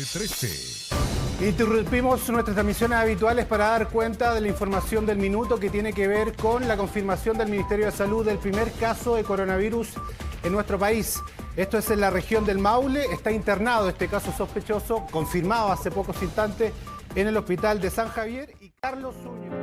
13. Interrumpimos nuestras transmisiones habituales para dar cuenta de la información del minuto que tiene que ver con la confirmación del Ministerio de Salud del primer caso de coronavirus en nuestro país. Esto es en la región del Maule. Está internado este caso sospechoso, confirmado hace pocos instantes en el hospital de San Javier. Y Carlos Zúñiga.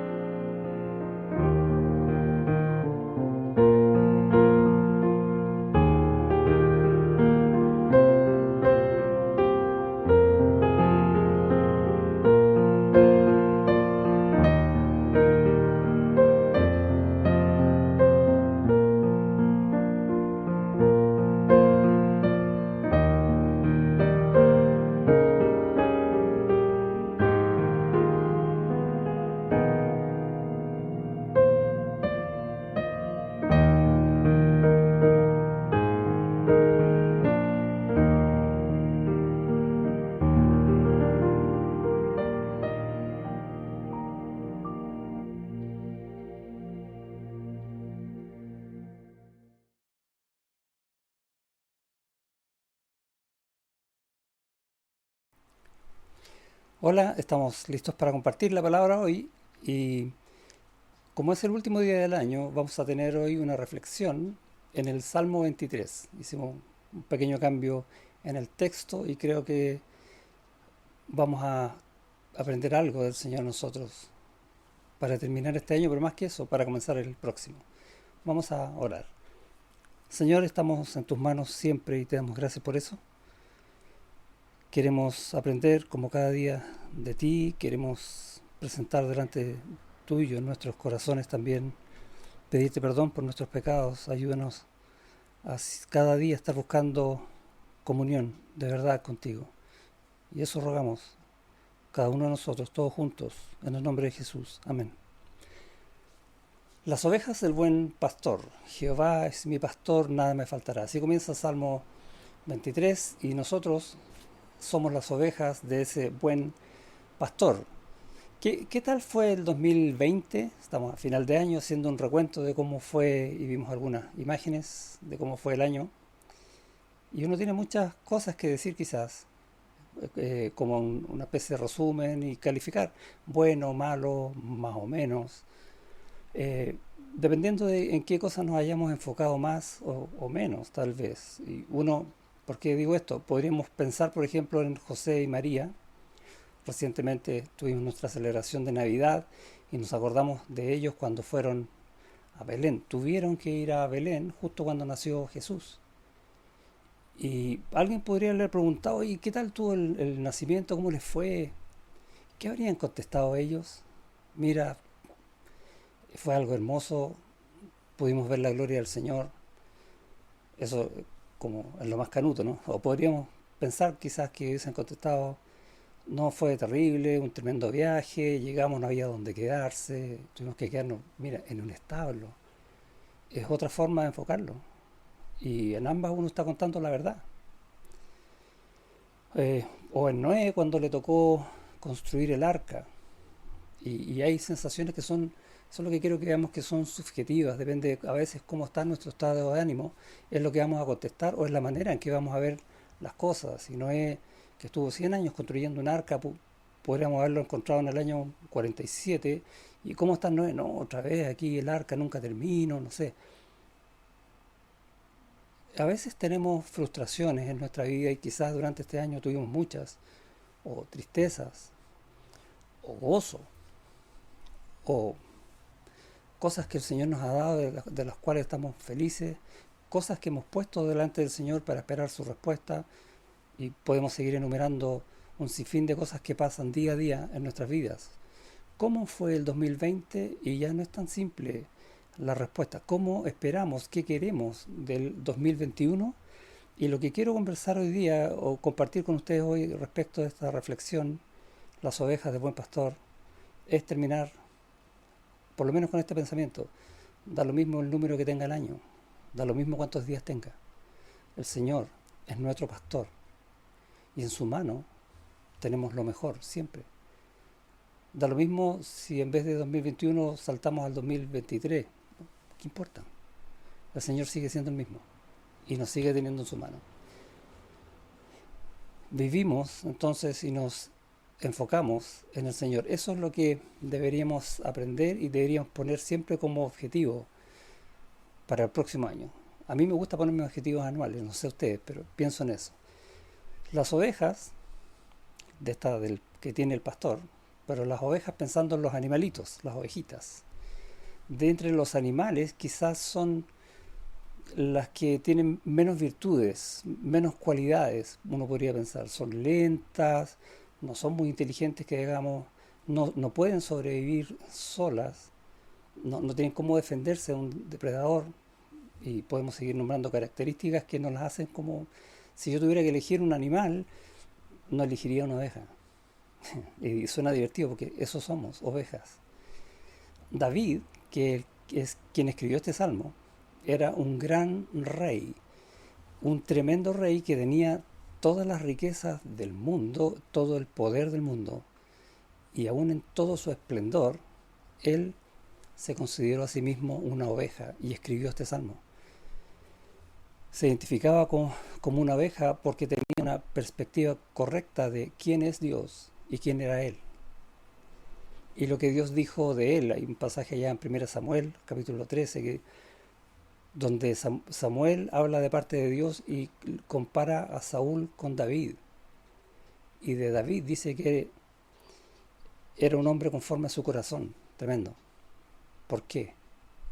Hola, estamos listos para compartir la palabra hoy y como es el último día del año, vamos a tener hoy una reflexión en el Salmo 23. Hicimos un pequeño cambio en el texto y creo que vamos a aprender algo del Señor nosotros para terminar este año, pero más que eso, para comenzar el próximo. Vamos a orar. Señor, estamos en tus manos siempre y te damos gracias por eso. Queremos aprender como cada día de ti, queremos presentar delante tuyo en nuestros corazones también, pedirte perdón por nuestros pecados, ayúdanos a cada día estar buscando comunión de verdad contigo. Y eso rogamos, cada uno de nosotros, todos juntos, en el nombre de Jesús. Amén. Las ovejas del buen pastor, Jehová es mi pastor, nada me faltará. Así comienza el Salmo 23 y nosotros somos las ovejas de ese buen pastor. ¿Qué tal fue el 2020? Estamos a final de año haciendo un recuento de cómo fue y vimos algunas imágenes de cómo fue el año. Y uno tiene muchas cosas que decir quizás, como una especie de resumen y calificar, bueno, malo, más o menos, dependiendo de en qué cosas nos hayamos enfocado más o menos tal vez. Y uno, ¿por qué digo esto? Podríamos pensar, por ejemplo, en José y María. Recientemente tuvimos nuestra celebración de Navidad y nos acordamos de ellos cuando fueron a Belén. Tuvieron que ir a Belén justo cuando nació Jesús. Y alguien podría haber preguntado, ¿y qué tal tuvo el nacimiento? ¿Cómo les fue? ¿Qué habrían contestado ellos? Mira, fue algo hermoso, pudimos ver la gloria del Señor. Eso como es lo más canuto, ¿no? O podríamos pensar quizás que hubiesen contestado, no, fue terrible, un tremendo viaje, llegamos, no había dónde quedarse, tuvimos que quedarnos, mira, en un establo. Es otra forma de enfocarlo. Y en ambas uno está contando la verdad. O en Noé cuando le tocó construir el arca. Y hay sensaciones que son, eso es lo que quiero que veamos, que son subjetivas, depende a veces cómo está nuestro estado de ánimo, es lo que vamos a contestar o es la manera en que vamos a ver las cosas. Si Noé, que estuvo 100 años construyendo un arca, podríamos haberlo encontrado en el año 47, y cómo está Noé, no, otra vez aquí el arca nunca termino, no sé. A veces tenemos frustraciones en nuestra vida y quizás durante este año tuvimos muchas, o tristezas, o gozo, o cosas que el Señor nos ha dado, de las cuales estamos felices, cosas que hemos puesto delante del Señor para esperar su respuesta, y podemos seguir enumerando un sinfín de cosas que pasan día a día en nuestras vidas. ¿Cómo fue el 2020? Y ya no es tan simple la respuesta. ¿Cómo esperamos? ¿Qué queremos del 2021? Y lo que quiero conversar hoy día o compartir con ustedes hoy respecto de esta reflexión, las ovejas del buen pastor, es terminar por lo menos con este pensamiento. Da lo mismo el número que tenga el año, da lo mismo cuántos días tenga. El Señor es nuestro pastor y en su mano tenemos lo mejor siempre. Da lo mismo si en vez de 2021 saltamos al 2023. ¿Qué importa? El Señor sigue siendo el mismo y nos sigue teniendo en su mano. vivimos entonces y nos enfocamos en el Señor. Eso es lo que deberíamos aprender y deberíamos poner siempre como objetivo para el próximo año. A mí me gusta ponerme objetivos anuales, no sé ustedes, pero pienso en eso. Las ovejas, de esta que tiene el pastor, pero las ovejas pensando en los animalitos, las ovejitas. De entre los animales quizás son las que tienen menos virtudes, menos cualidades, uno podría pensar. Son lentas, no son muy inteligentes, que digamos, no pueden sobrevivir solas, no tienen cómo defenderse de un depredador, y podemos seguir nombrando características que nos las hacen como, si yo tuviera que elegir un animal, no elegiría una oveja. Y suena divertido porque eso somos, ovejas. David, que es quien escribió este salmo, era un gran rey, un tremendo rey que tenía todas las riquezas del mundo, todo el poder del mundo, y aún en todo su esplendor, él se consideró a sí mismo una oveja y escribió este salmo. Se identificaba como una oveja porque tenía una perspectiva correcta de quién es Dios y quién era Él. Y lo que Dios dijo de Él, hay un pasaje allá en 1 Samuel, capítulo 13, donde Samuel habla de parte de Dios y compara a Saúl con David. Y de David dice que era un hombre conforme a su corazón. Tremendo. ¿Por qué?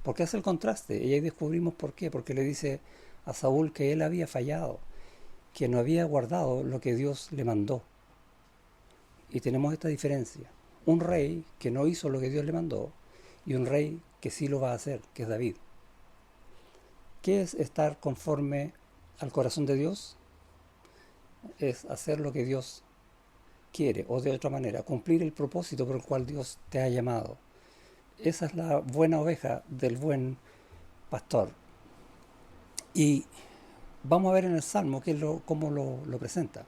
Porque hace el contraste. Y ahí descubrimos por qué. Porque le dice a Saúl que él había fallado, que no había guardado lo que Dios le mandó. Y tenemos esta diferencia. Un rey que no hizo lo que Dios le mandó y un rey que sí lo va a hacer, que es David. ¿Qué es estar conforme al corazón de Dios? Es hacer lo que Dios quiere, o de otra manera, cumplir el propósito por el cual Dios te ha llamado. Esa es la buena oveja del buen pastor. Y vamos a ver en el Salmo cómo lo presenta.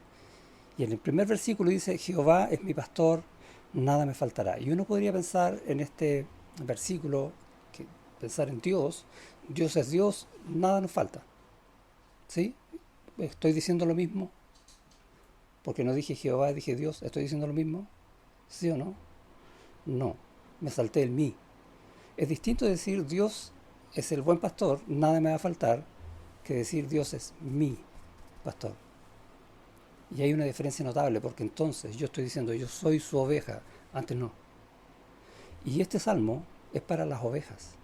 Y en el primer versículo dice: Jehová es mi pastor, nada me faltará. Y uno podría pensar en este versículo, pensar en Dios. Dios es Dios, nada nos falta. ¿Sí? ¿Estoy diciendo lo mismo? Porque no dije Jehová, dije Dios. ¿Estoy diciendo lo mismo? ¿Sí o no? No, me salté el mí. Es distinto decir Dios es el buen pastor, nada me va a faltar, que decir Dios es mi pastor. Y hay una diferencia notable, porque entonces yo estoy diciendo yo soy su oveja, antes no. Y este salmo es para las ovejas.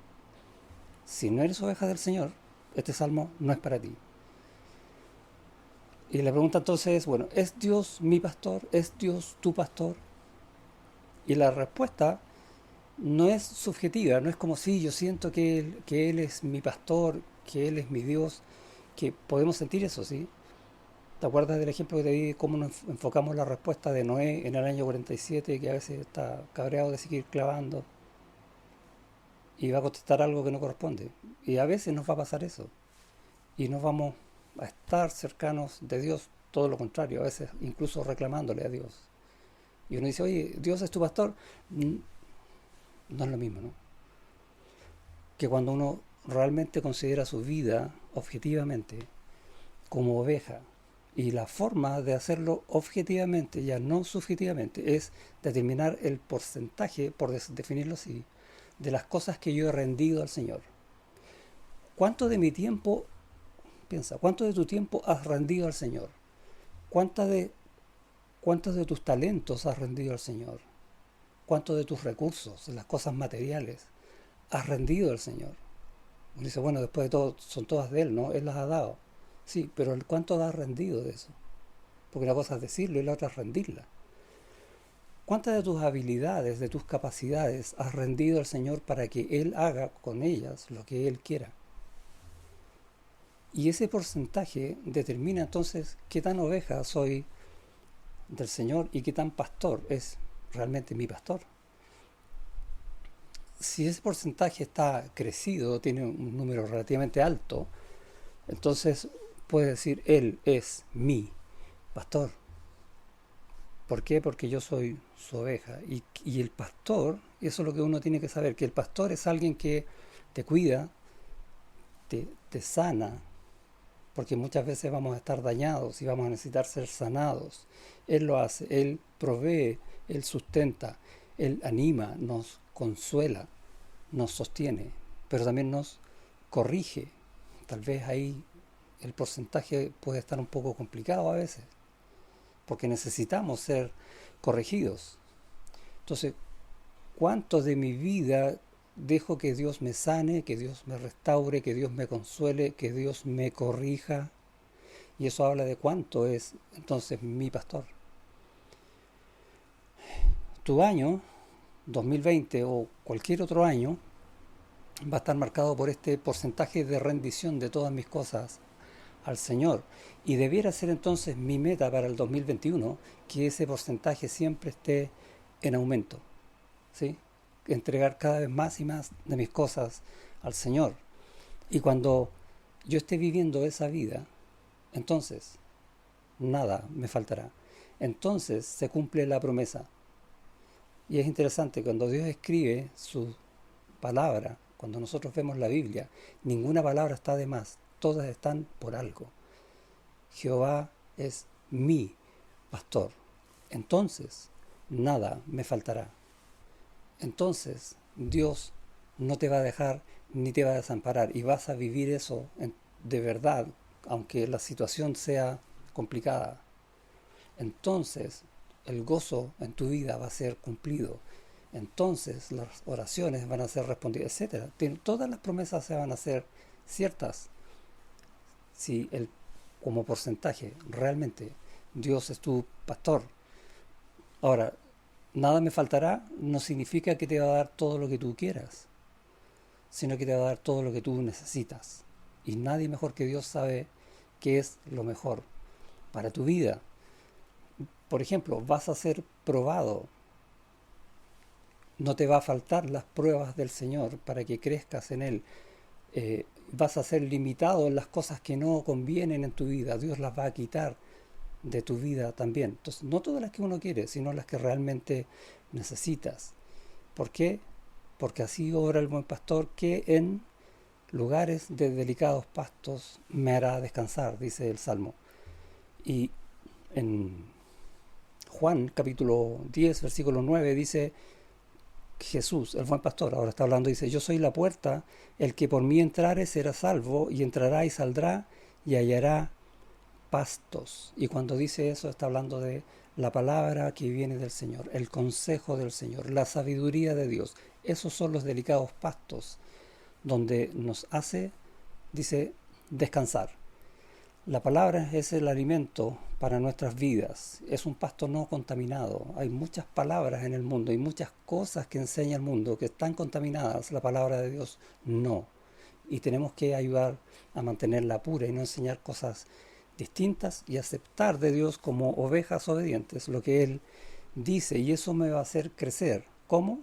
Si no eres oveja del Señor, este salmo no es para ti. Y la pregunta entonces es, bueno, ¿es Dios mi pastor? ¿Es Dios tu pastor? Y la respuesta no es subjetiva, no es como si yo siento que él es mi pastor, que Él es mi Dios, que podemos sentir eso, ¿sí? ¿Te acuerdas del ejemplo que te di, cómo nos enfocamos la respuesta de Noé en el año 47, que a veces está cabreado de seguir clavando y va a contestar algo que no corresponde? Y a veces nos va a pasar eso. Y nos vamos a estar cercanos de Dios, todo lo contrario, a veces incluso reclamándole a Dios. Y uno dice, oye, ¿Dios es tu pastor? No es lo mismo, ¿no? Que cuando uno realmente considera su vida objetivamente como oveja, y la forma de hacerlo objetivamente, ya no subjetivamente, es determinar el porcentaje, por definirlo así, de las cosas que yo he rendido al Señor. ¿Cuánto de mi tiempo, piensa, cuánto de tu tiempo has rendido al Señor? ¿Cuántos de tus talentos has rendido al Señor? ¿Cuántos de tus recursos, de las cosas materiales, has rendido al Señor? Uno dice, bueno, después de todo, son todas de Él, ¿no? Él las ha dado. Sí, pero ¿cuánto has rendido de eso? Porque una cosa es decirlo y la otra es rendirla. ¿Cuántas de tus habilidades, de tus capacidades has rendido al Señor para que Él haga con ellas lo que Él quiera? Y ese porcentaje determina entonces qué tan oveja soy del Señor y qué tan pastor es realmente mi pastor. Si ese porcentaje está crecido, tiene un número relativamente alto, entonces puede decir, Él es mi pastor. ¿Por qué? Porque yo soy su oveja. Y el pastor, eso es lo que uno tiene que saber, que el pastor es alguien que te cuida, te sana, porque muchas veces vamos a estar dañados y vamos a necesitar ser sanados. Él lo hace, Él provee, Él sustenta, Él anima, nos consuela, nos sostiene, pero también nos corrige. Tal vez ahí el porcentaje puede estar un poco complicado a veces, porque necesitamos ser corregidos. Entonces, ¿cuánto de mi vida dejo que Dios me sane, que Dios me restaure, que Dios me consuele, que Dios me corrija? Y eso habla de cuánto es entonces mi pastor. Tu año 2020 o cualquier otro año va a estar marcado por este porcentaje de rendición de todas mis cosas al Señor. Y debiera ser entonces mi meta para el 2021 que ese porcentaje siempre esté en aumento, ¿sí? Entregar cada vez más y más de mis cosas al Señor. Y cuando yo esté viviendo esa vida, entonces nada me faltará. Entonces se cumple la promesa. Y es interesante, cuando Dios escribe su palabra, cuando nosotros vemos la Biblia, ninguna palabra está de más, todas están por algo. Jehová es mi pastor, entonces nada me faltará. Entonces Dios no te va a dejar ni te va a desamparar, y vas a vivir eso de verdad, aunque la situación sea complicada. Entonces el gozo en tu vida va a ser cumplido. Entonces las oraciones van a ser respondidas, etc. Todas las promesas se van a hacer ciertas si como porcentaje realmente Dios es tu pastor. Ahora, nada me faltará no significa que te va a dar todo lo que tú quieras, sino que te va a dar todo lo que tú necesitas. Y nadie mejor que Dios sabe qué es lo mejor para tu vida. Por ejemplo, vas a ser probado. No te va a faltar las pruebas del Señor para que crezcas en Él. Vas a ser limitado en las cosas que no convienen en tu vida. Dios las va a quitar de tu vida también. Entonces, no todas las que uno quiere, sino las que realmente necesitas. ¿Por qué? Porque así obra el buen pastor, que en lugares de delicados pastos me hará descansar, dice el Salmo. Y en Juan capítulo 10, versículo 9 dice Jesús, el buen pastor, ahora está hablando, dice: yo soy la puerta, el que por mí entrare será salvo, y entrará y saldrá y hallará pastos. Y cuando dice eso está hablando de la palabra que viene del Señor, el consejo del Señor, la sabiduría de Dios. Esos son los delicados pastos donde nos hace, dice, descansar. La palabra es el alimento para nuestras vidas, es un pasto no contaminado. Hay muchas palabras en el mundo, hay muchas cosas que enseña el mundo que están contaminadas, la palabra de Dios no. Y tenemos que ayudar a mantenerla pura y no enseñar cosas distintas, y aceptar de Dios como ovejas obedientes lo que Él dice, y eso me va a hacer crecer. ¿Cómo?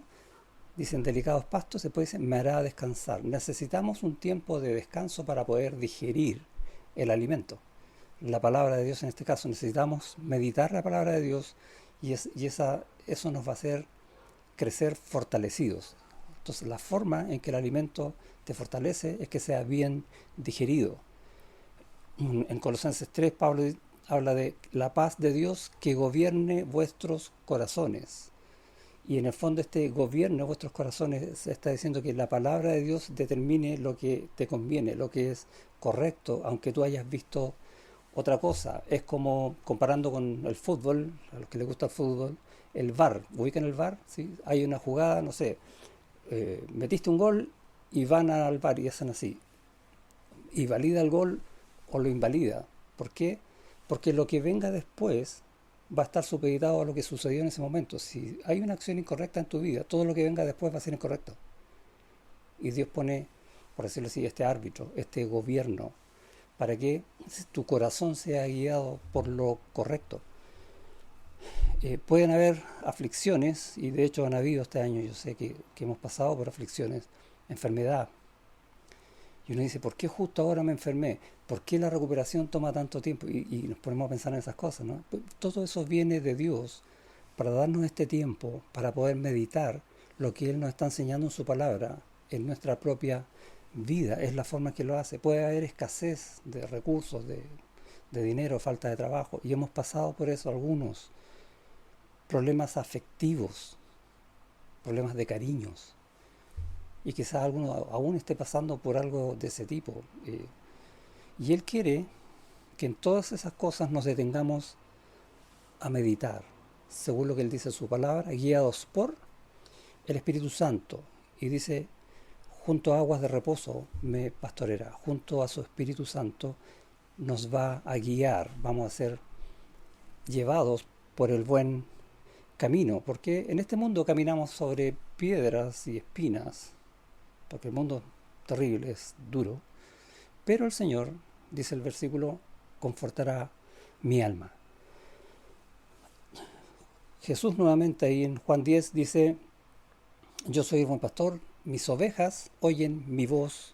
Dicen delicados pastos, se puede decir, me hará descansar. Necesitamos un tiempo de descanso para poder digerir el alimento, la palabra de Dios en este caso. Necesitamos meditar la palabra de Dios, y eso nos va a hacer crecer fortalecidos. Entonces la forma en que el alimento te fortalece es que sea bien digerido. En Colosenses 3 Pablo habla de la paz de Dios que gobierne vuestros corazones. Y en el fondo este gobierne vuestros corazones se está diciendo que la palabra de Dios determine lo que te conviene, lo que es correcto, aunque tú hayas visto otra cosa. Es como comparando con el fútbol, a los que les gusta el fútbol, el VAR. ¿Ubican el VAR? ¿Sí? Hay una jugada, no sé, metiste un gol y van al VAR y hacen así. Y valida el gol o lo invalida. ¿Por qué? Porque lo que venga después va a estar supeditado a lo que sucedió en ese momento. Si hay una acción incorrecta en tu vida, todo lo que venga después va a ser incorrecto. Y Dios pone, por decirlo así, este árbitro, este gobierno, para que tu corazón sea guiado por lo correcto. Pueden haber aflicciones, y de hecho han habido este año, yo sé que hemos pasado por aflicciones, enfermedad. Y uno dice, ¿por qué justo ahora me enfermé? ¿Por qué la recuperación toma tanto tiempo? Y nos ponemos a pensar en esas cosas, ¿no? Todo eso viene de Dios para darnos este tiempo, para poder meditar lo que Él nos está enseñando en su palabra, en nuestra propia vida, es la forma en que lo hace. Puede haber escasez de recursos, de dinero, falta de trabajo, y hemos pasado por eso algunos problemas afectivos, problemas de cariños, y quizás alguno aún esté pasando por algo de ese tipo. Y Él quiere que en todas esas cosas nos detengamos a meditar, según lo que Él dice en su palabra, guiados por el Espíritu Santo. Y dice, junto a aguas de reposo me pastoreará, junto a su Espíritu Santo nos va a guiar, vamos a ser llevados por el buen camino, porque en este mundo caminamos sobre piedras y espinas, porque el mundo es terrible, es duro, pero el Señor, dice el versículo, confortará mi alma. Jesús nuevamente ahí en Juan 10 dice, yo soy el buen pastor, mis ovejas oyen mi voz,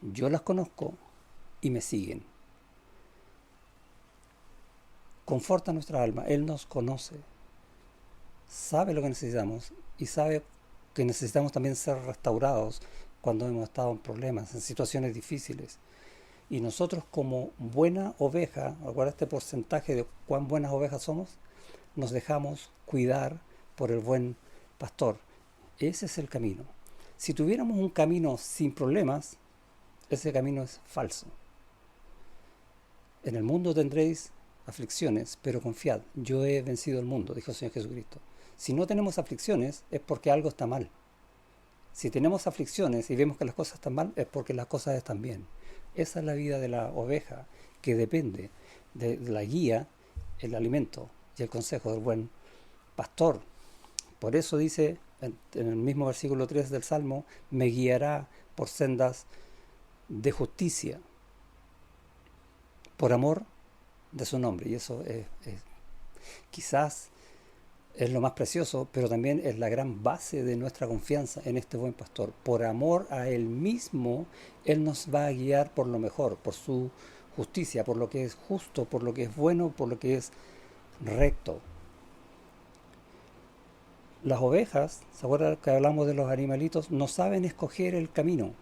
yo las conozco y me siguen. Conforta nuestra alma, Él nos conoce, sabe lo que necesitamos y sabe que necesitamos también ser restaurados cuando hemos estado en problemas, en situaciones difíciles. Y nosotros como buena oveja, recuerda este porcentaje de cuán buenas ovejas somos, nos dejamos cuidar por el buen pastor. Ese es el camino. Si tuviéramos un camino sin problemas, ese camino es falso. En el mundo tendréis aflicciones, pero confiad, yo he vencido el mundo, dijo el Señor Jesucristo. Si no tenemos aflicciones, es porque algo está mal. Si tenemos aflicciones y vemos que las cosas están mal, es porque las cosas están bien. Esa es la vida de la oveja, que depende de la guía, el alimento y el consejo del buen pastor. Por eso dice en el mismo versículo 3 del Salmo, me guiará por sendas de justicia, por amor de su nombre. Y eso quizás es lo más precioso, pero también es la gran base de nuestra confianza en este buen pastor. Por amor a Él mismo, Él nos va a guiar por lo mejor, por su justicia, por lo que es justo, por lo que es bueno, por lo que es recto. Las ovejas, ¿se acuerdan que hablamos de los animalitos? No saben escoger el camino.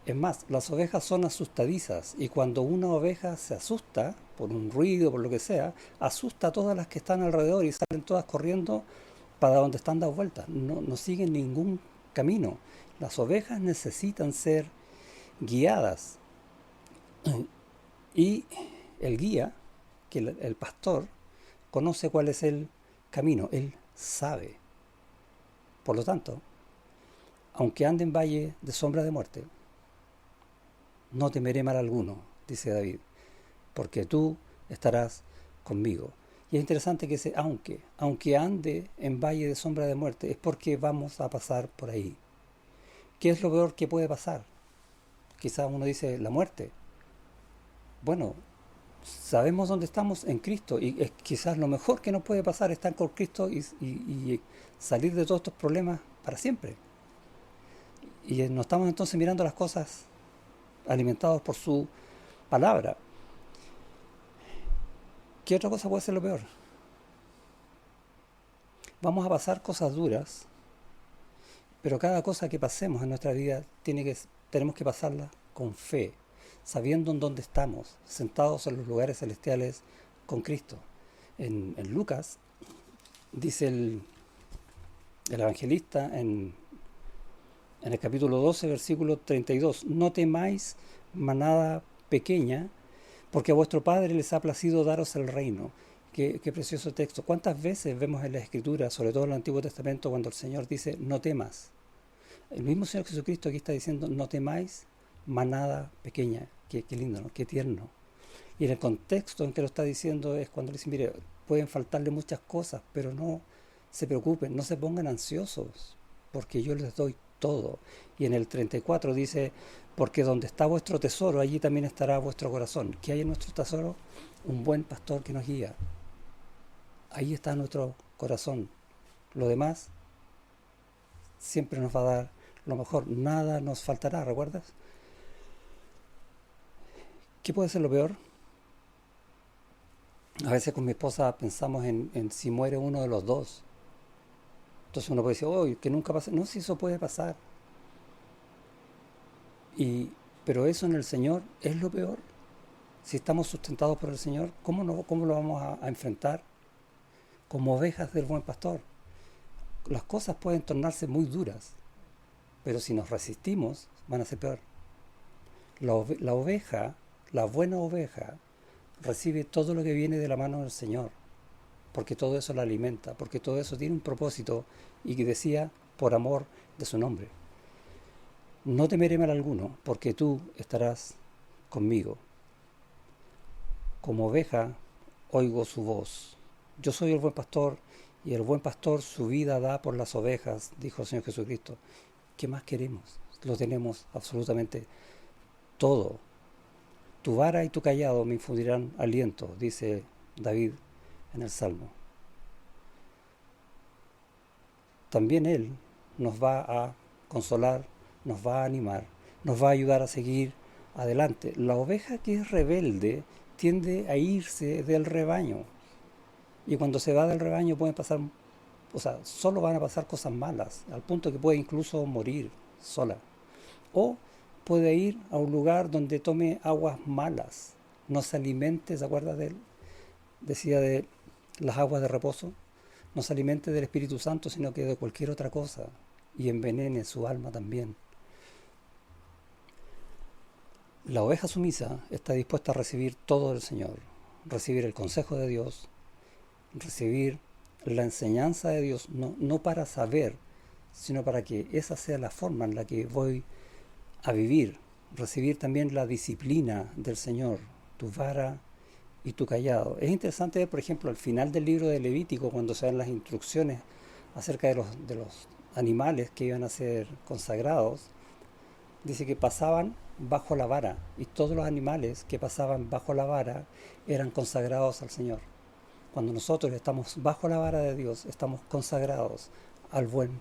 Es más, las ovejas son asustadizas y cuando una oveja se asusta por un ruido, por lo que sea, asusta a todas las que están alrededor y salen todas corriendo para donde están dadas vueltas. No siguen ningún camino. Las ovejas necesitan ser guiadas. Y el guía, que el pastor, conoce cuál es el camino. Él sabe. Por lo tanto, aunque ande en valle de sombra de muerte, no temeré mal alguno, dice David, porque tú estarás conmigo. Y es interesante que ese aunque ande en valle de sombra de muerte, es porque vamos a pasar por ahí. ¿Qué es lo peor que puede pasar? Quizás uno dice la muerte. Bueno, sabemos dónde estamos en Cristo y es quizás lo mejor que nos puede pasar estar con Cristo y salir de todos estos problemas para siempre. Y no estamos entonces mirando las cosas alimentados por su palabra. ¿Qué otra cosa puede ser lo peor? Vamos a pasar cosas duras, pero cada cosa que pasemos en nuestra vida tenemos que pasarla con fe, sabiendo en dónde estamos, sentados en los lugares celestiales con Cristo. En Lucas dice el evangelista en el capítulo 12, versículo 32, no temáis, manada pequeña, porque a vuestro Padre les ha placido daros el reino. Qué precioso texto. ¿Cuántas veces vemos en la Escritura, sobre todo en el Antiguo Testamento, cuando el Señor dice, no temas? El mismo Señor Jesucristo aquí está diciendo, no temáis, manada pequeña. Qué lindo, ¿no? Qué tierno. Y en el contexto en que lo está diciendo es cuando le dice, mire, pueden faltarle muchas cosas, pero no se preocupen, no se pongan ansiosos, porque yo les doy todo. Y en el 34 dice, porque donde está vuestro tesoro, allí también estará vuestro corazón. ¿Qué hay en nuestro tesoro? Un buen pastor que nos guía. Ahí está nuestro corazón. Lo demás siempre nos va a dar lo mejor. Nada nos faltará, ¿recuerdas? ¿Qué puede ser lo peor? A veces con mi esposa pensamos en si muere uno de los dos. Entonces uno puede decir, que nunca pase. No, si eso puede pasar. Pero eso en el Señor es lo peor. Si estamos sustentados por el Señor, ¿cómo lo vamos a enfrentar? Como ovejas del buen pastor. Las cosas pueden tornarse muy duras, pero si nos resistimos, van a ser peor. La oveja, la buena oveja, recibe todo lo que viene de la mano del Señor, porque todo eso la alimenta, porque todo eso tiene un propósito y que decía, por amor de su nombre. No temeré mal alguno, porque tú estarás conmigo. Como oveja, oigo su voz. Yo soy el buen pastor, y el buen pastor su vida da por las ovejas, dijo el Señor Jesucristo. ¿Qué más queremos? Lo tenemos absolutamente todo. Tu vara y tu cayado me infundirán aliento, dice David en el Salmo. También Él nos va a consolar, nos va a animar, nos va a ayudar a seguir adelante. La oveja que es rebelde tiende a irse del rebaño. Y cuando se va del rebaño pueden pasar, solo van a pasar cosas malas, al punto que puede incluso morir sola. O puede ir a un lugar donde tome aguas malas, no se alimente, ¿se acuerda de él? Decía de las aguas de reposo, no se alimente del Espíritu Santo, sino que de cualquier otra cosa, y envenene su alma también. La oveja sumisa está dispuesta a recibir todo del Señor, recibir el consejo de Dios, recibir la enseñanza de Dios, no para saber, sino para que esa sea la forma en la que voy a vivir, recibir también la disciplina del Señor, tu vara y tu cayado. Es interesante ver, por ejemplo, al final del libro de Levítico, cuando se dan las instrucciones acerca de los animales que iban a ser consagrados, dice que pasaban bajo la vara, y todos los animales que pasaban bajo la vara eran consagrados al Señor. Cuando nosotros estamos bajo la vara de Dios, estamos consagrados al buen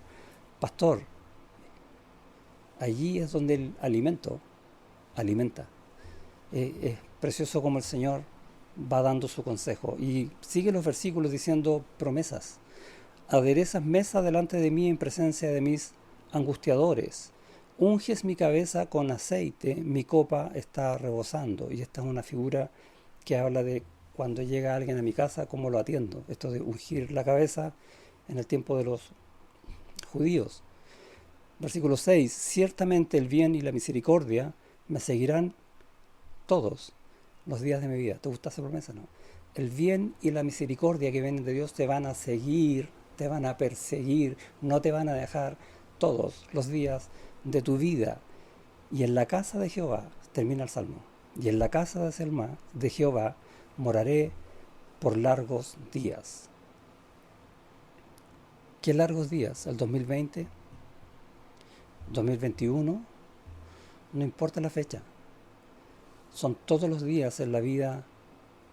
pastor. Allí es donde el alimento alimenta. Es precioso como el Señor va dando su consejo. Y sigue los versículos diciendo promesas. Aderezas mesa delante de mí en presencia de mis angustiadores. Unges mi cabeza con aceite, mi copa está rebosando. Y esta es una figura que habla de cuando llega alguien a mi casa, cómo lo atiendo. Esto de ungir la cabeza en el tiempo de los judíos. Versículo 6. Ciertamente el bien y la misericordia me seguirán todos los días de mi vida. ¿Te gusta esa promesa? No. El bien y la misericordia que vienen de Dios te van a seguir, te van a perseguir, no te van a dejar todos los días de tu vida. Y en la casa de Jehová, termina el Salmo, y en la casa de Jehová moraré por largos días. ¿Qué largos días? ¿El 2020? ¿2021? No importa la fecha. Son todos los días en la vida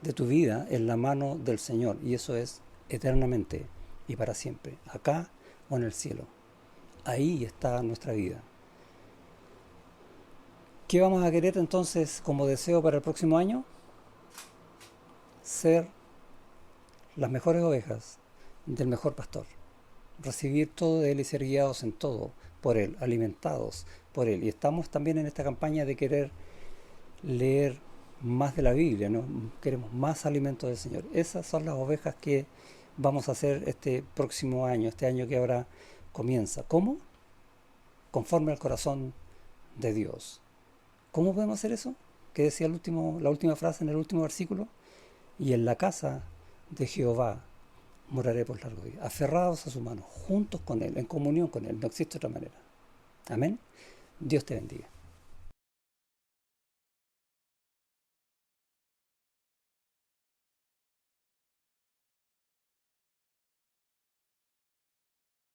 de tu vida en la mano del Señor, y eso es eternamente y para siempre, acá o en el cielo. Ahí está nuestra vida. ¿Qué vamos a querer entonces como deseo para el próximo año? Ser las mejores ovejas del mejor pastor. Recibir todo de Él y ser guiados en todo por Él, alimentados por Él. Y estamos también en esta campaña de querer leer más de la Biblia, ¿no? Queremos más alimento del Señor. Esas son las ovejas que vamos a hacer este próximo año, este año que ahora comienza. ¿Cómo? Conforme al corazón de Dios. ¿Cómo podemos hacer eso? ¿Qué decía la última frase en el último versículo? Y en la casa de Jehová moraré por largos días, aferrados a su mano, juntos con Él, en comunión con Él. No existe otra manera. Amén. Dios te bendiga.